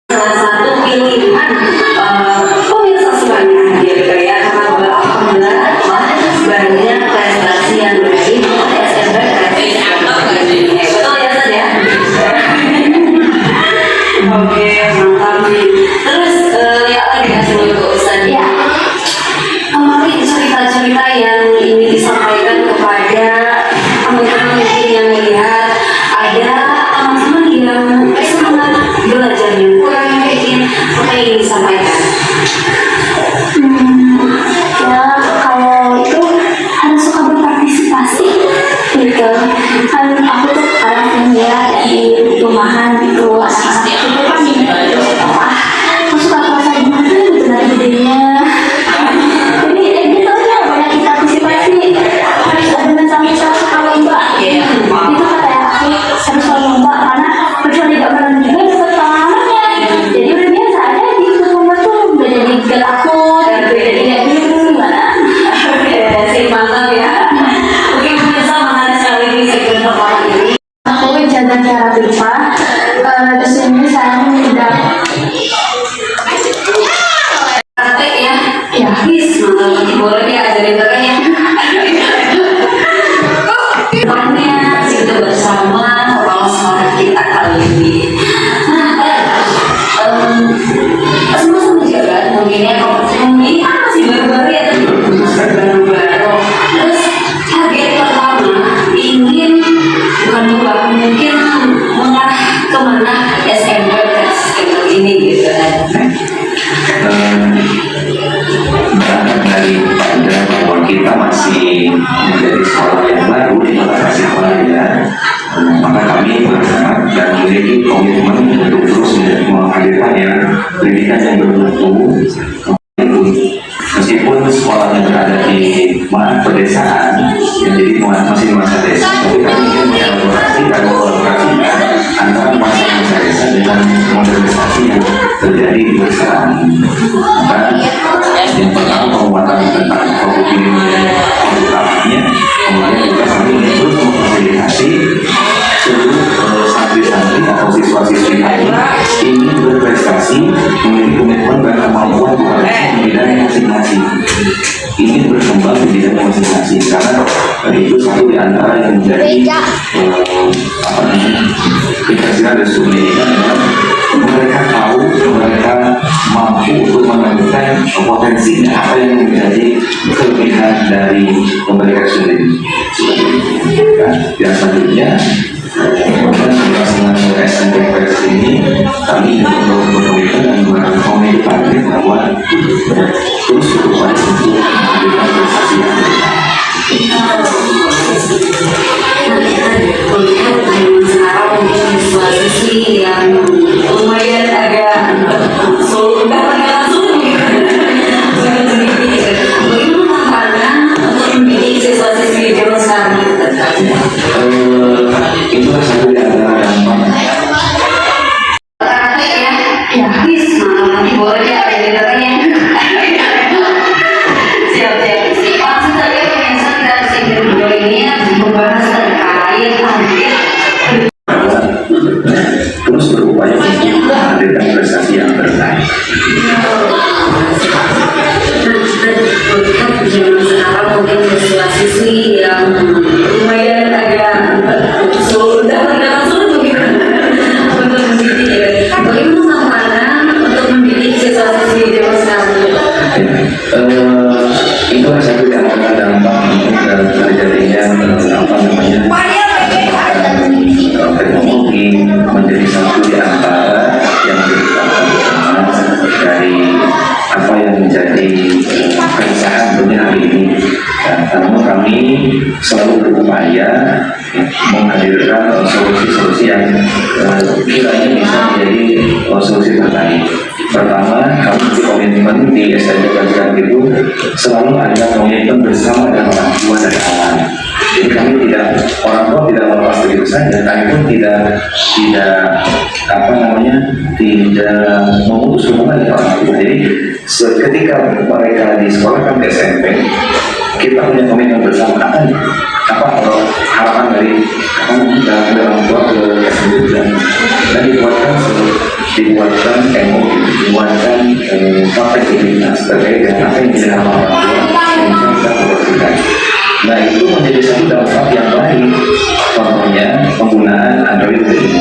salah satu pilihan pemirsa semuanya gitu ya, karena alhamdulillah banyak prestasi yang baik SMP betul ya San ya. Oke, mantap nih. Terus ya lagi kasih ke Ustaz ya, kemarin cerita-cerita yang ingin disampaikan kepada teman-teman mungkin yang melihat ada teman-teman yang semangat belajarnya kurang mungkin, apa yang ingin disampaikan? Ya kalau itu harus suka berpartisipasi gitu kan. Aku tuh orangnya di rumahan gitu, anak-anak itu kan aku suka merasa gimana gitu nanti jadinya. Jadi gitu aja, banyak kita partisipasi, harus ada mental-mental suka lomba gitu. Itu kata aku harus lomba, karena kecuali gak pernah juga dapat pengalamannya. Jadi udah biasa aja di lomba tuh, udah jadi gak takut, udah jadi gak bingung gimana. Sip, mantap ya. Oke, pemirsa, menarik sekali di segmen pertama ini. Aku menjaga cara lupa. Di sini saya tidak Praktek ya. ya. Bis, mantap. Boleh diajarin terus ya. Depannya kita bersama kepala sekolah kita kali ini. Nah, sama-sama jalan mungkin ya, kalau ini kan masih baru-baru ya, baru-baru. Terus target pertama ingin bukan mungkin mengarah kemana SMP gitu ini gitu kan. Berangkat dari pada bahwa kita masih menjadi sekolah yang baru di kota sekolahnya, maka kami berharap dan memiliki komitmen untuk terus menghadirkan yang pendidikan yang bermutu. Meskipun sekolahnya berada di pedesaan, jadi masih masa desa, tapi kami ingin mengkolaborasikan antara masa desa dengan modernisasi yang terjadi di pedesaan. Maka yang pertama penguatan tentang kognisi utamanya, kemudian juga kami ingin terus memfasilitasi seluruh santri-santri atau siswa-siswi lain ingin berprestasi, memiliki komitmen dan kemampuan di bidang masing-masing, ingin berkembang di bidang masing-masing, karena itu satu di antara yang menjadi cita-cita dari pendidikan adalah mereka tahu, mereka mampu untuk menemukan potensinya apa yang menjadi kelebihan dari mereka sendiri. Yang selanjutnya, dengan SMP ini kami berkomitmen dan berkomitmen bahwa terus berupaya untuk memberikan prestasi yang terbaik. Sekarang mungkin siswa-siswi yang lumayan agak langsung bagaimana tantangan untuk mendidik siswa-siswi zaman sekarang? Itu satu di antara dampak. Praktek ya, bis, boleh ya, jadi katanya. Siap-siap. Langsung saja pemirsa, kita segmen kedua ini membahas terkait target Terus berupaya untuk menghadirkan prestasi yang terbaik. Zaman sekarang mungkin siswa-siswi yang lumayan agak sudah langsung begitu untuk mendidik ya. Bagaimana tantangan untuk mendidik siswa-siswi zaman sekarang? Itu satu di antara dampak dari terjadinya teknologi menjadi satu di antara yang merupakan dari apa yang menjadi keresahan dunia hari ini. Namun kami selalu berupaya menghadirkan solusi-solusi yang kiranya bisa menjadi solusi terbaik. Pertama, kami komitmen di SMP Kajian itu selalu ada komitmen bersama dengan orang tua dari awal. Jadi kami orang tua tidak melepas begitu saja, kami pun tidak memutus hubungan dengan orang tua. Jadi ketika mereka disekolahkan ke SMP, kita punya komitmen bersama apa harapan dari dalam tua ke SMP dan dibuatkan MOU, dibuatkan kontekstualitas terkait dengan apa yang dilakukan orang tua yang bisa kita proporsikan. Nah itu menjadi satu dampak yang baik. Contohnya penggunaan Android ini.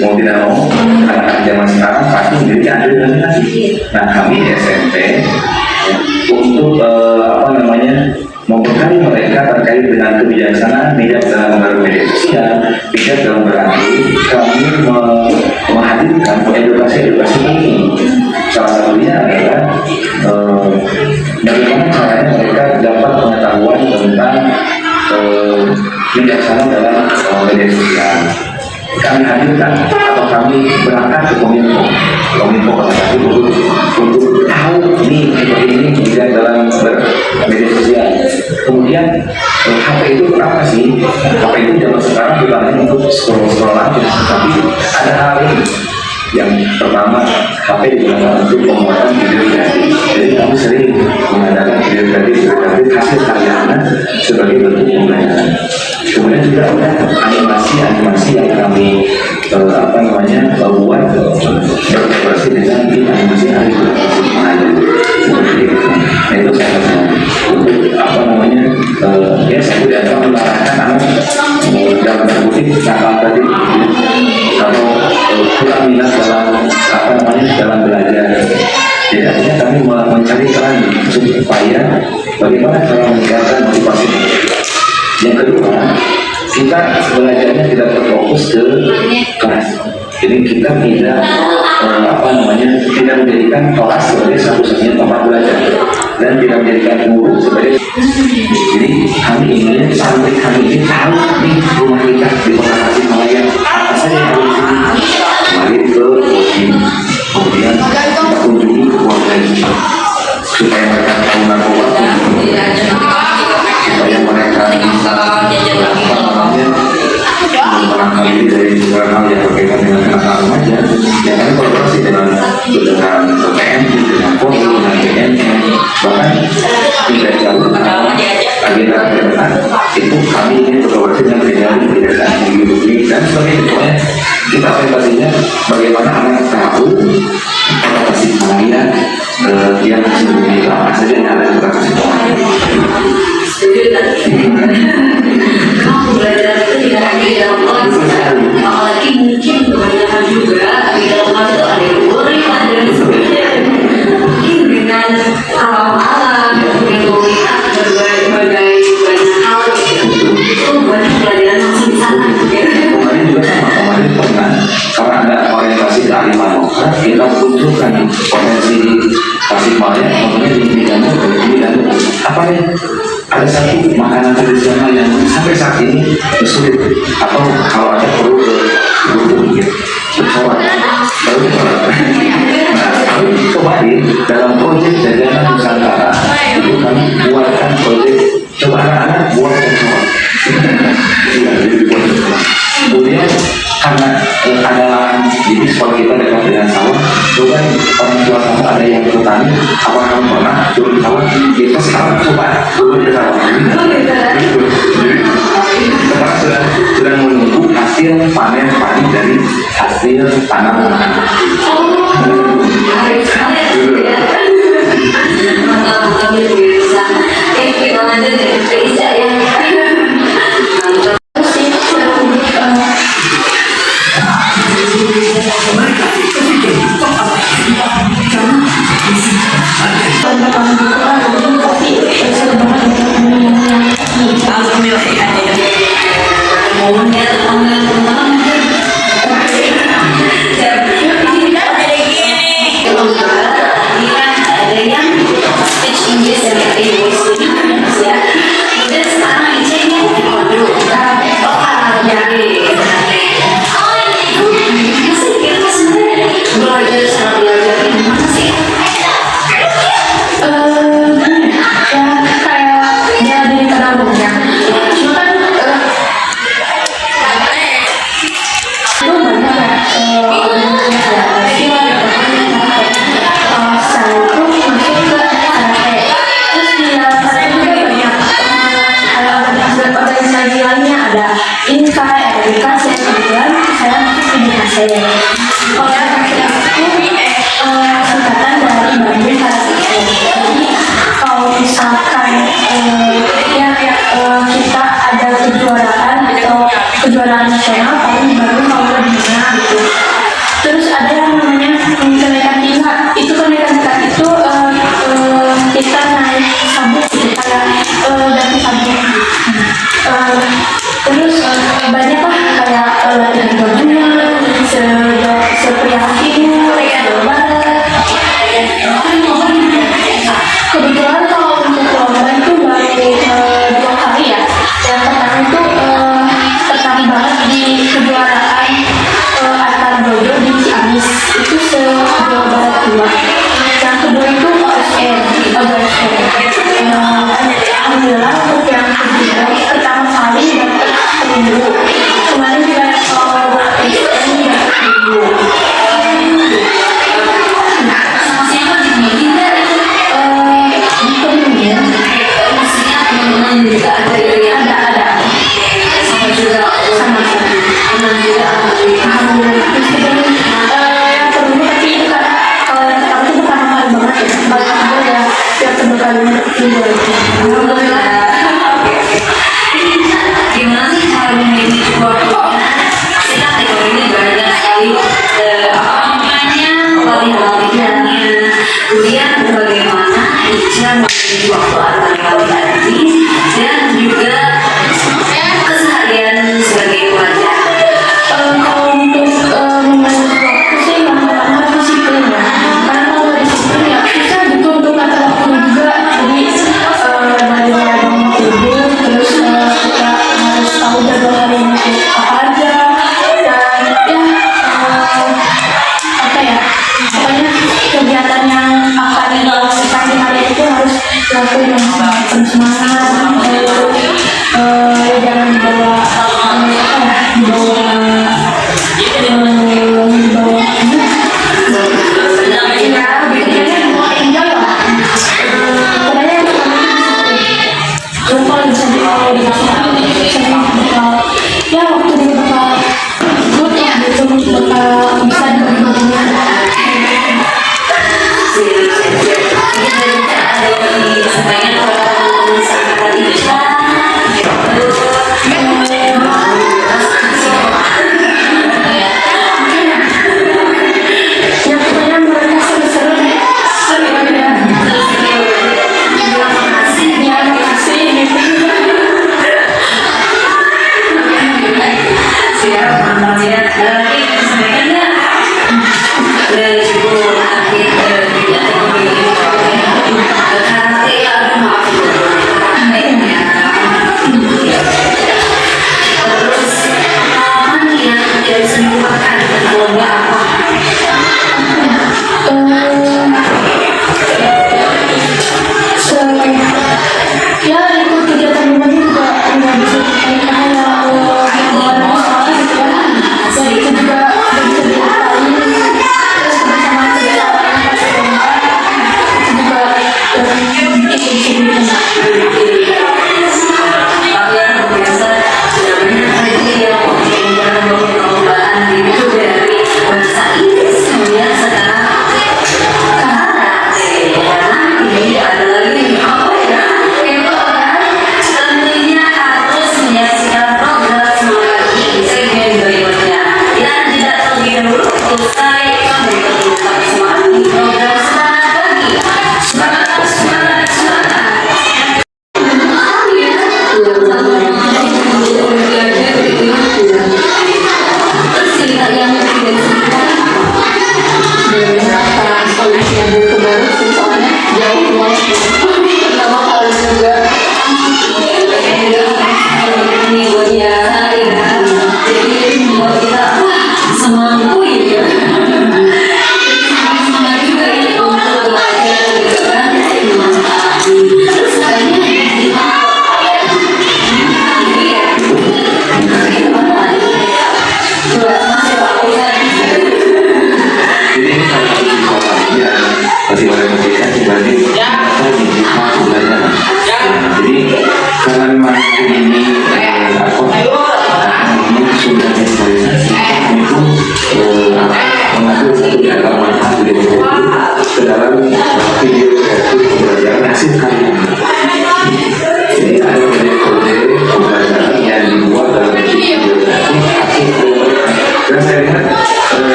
Mau tidak mau anak-anak zaman sekarang pasti memiliki Android lagi. Nah kami di SMP untuk membekali mereka terkait dengan kebijaksanaan bijak dalam bermedia sosial, bijak dalam berarti kami menghadirkan edukasi ini. Salah satunya adalah bagaimana caranya mereka dapat pengetahuan tentang bijaksana dalam media sosial. Kami hadirkan atau kami berangkat ke Kominfo pada saat itu untuk tahu nih seperti ini bijak dalam bermedia sosial. Kemudian HP itu apa sih? HP itu zaman sekarang bukan hanya untuk scroll aja, tapi ada hal lain. Yang pertama, HP digunakan untuk pembuatan video kreatif. Jadi kami sering mengadakan video kreatif hasil karya anak sebagai bentuk pembelajaran. Kemudian juga ada animasi yang kami buat berkolaborasi dengan tim animasi hari seperti itu. Nah itu saya ya saya tidak akan melarangkan anak dalam berbutik nakal tadi atau kurang minat dalam belajar. Jadi artinya kami mencari peran supaya bagaimana cara meningkatkan motivasi. Yang kedua, kita belajarnya tidak terfokus ke kelas. Jadi kita tidak tidak menjadikan kelas sebagai satu-satunya tempat belajar dan tidak menjadikan guru sebagai. Jadi kami ingin sampai kami ini tahu di rumah kita di kota Tasikmalaya apa saja yang harus kembali ke coaching, kemudian kita kunjungi keluarga kita supaya mereka tahu narkoba, supaya mereka bisa barangkali dari hal yang berkaitan dengan anak remaja yang kami kolaborasi dengan PPM, dengan Polri, dengan BNN, bahkan tidak jauh agenda ke depan itu kami ingin berkolaborasi dengan kejaksaan tinggi dan sebagainya. Kita orientasinya bagaimana anak tahu kota Tasikmalaya yang sesungguhnya itu apa saja yang ada di kota Tasikmalaya. Kamu belajar itu tidak hanya di dalam kelas, apalagi mungkin kebanyakan juga di dalam kelas itu ada yang boring, ada yang sebagainya. Mungkin dengan alam-alam, dengan komunitas berbagai banyak hal itu banyak pelajaran langsung di sana. Kemarin juga kemarin pernah karena ada orientasi dari Manokra, kita tunjukkan potensi Tasikmalaya, contohnya di bidang apa ya? Ada satu makanan tradisional yang sampai saat ini sulit atau kalau ada perlu bercoba. Nah, kami cobain dalam proyek jajanan Nusantara itu kami buatkan proyek coba anak-anak buat bercoba. Kemudian karena ada lahan di sekolah kita dekat dengan sawah, coba orang tua kamu ada yang bertani, apa kamu pernah turun sawah? Kita sekarang coba turun ke sawah. Jadi sekarang sedang menunggu hasil panen padi dari hasil tanaman. Kami bisa, kita lanjut ke Isa ya. sesuatu yang penuh semangat, jangan dibawa ya waktu dia bakal good ya gitu bakal bisa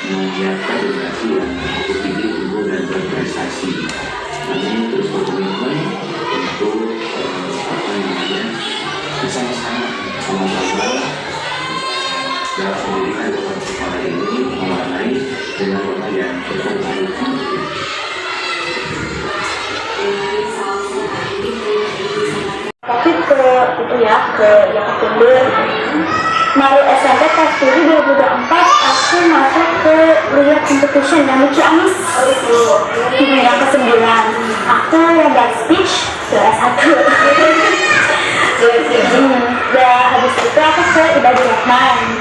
menyiapkan generasi yang cukup tinggi unggul dan berprestasi. Kami terus berkomitmen untuk bersama-sama dalam pendidikan kota sekolah ini mewarnai dengan kota yang berkualitas. Tapi ke itu ya ke yang kedua Malu SMP kelas 7 2024 aku masuk ke Liga Competition yang di Ciamis yang ke-9 aku ada speech ke S1 dan habis itu aku ke Ibadah Rahman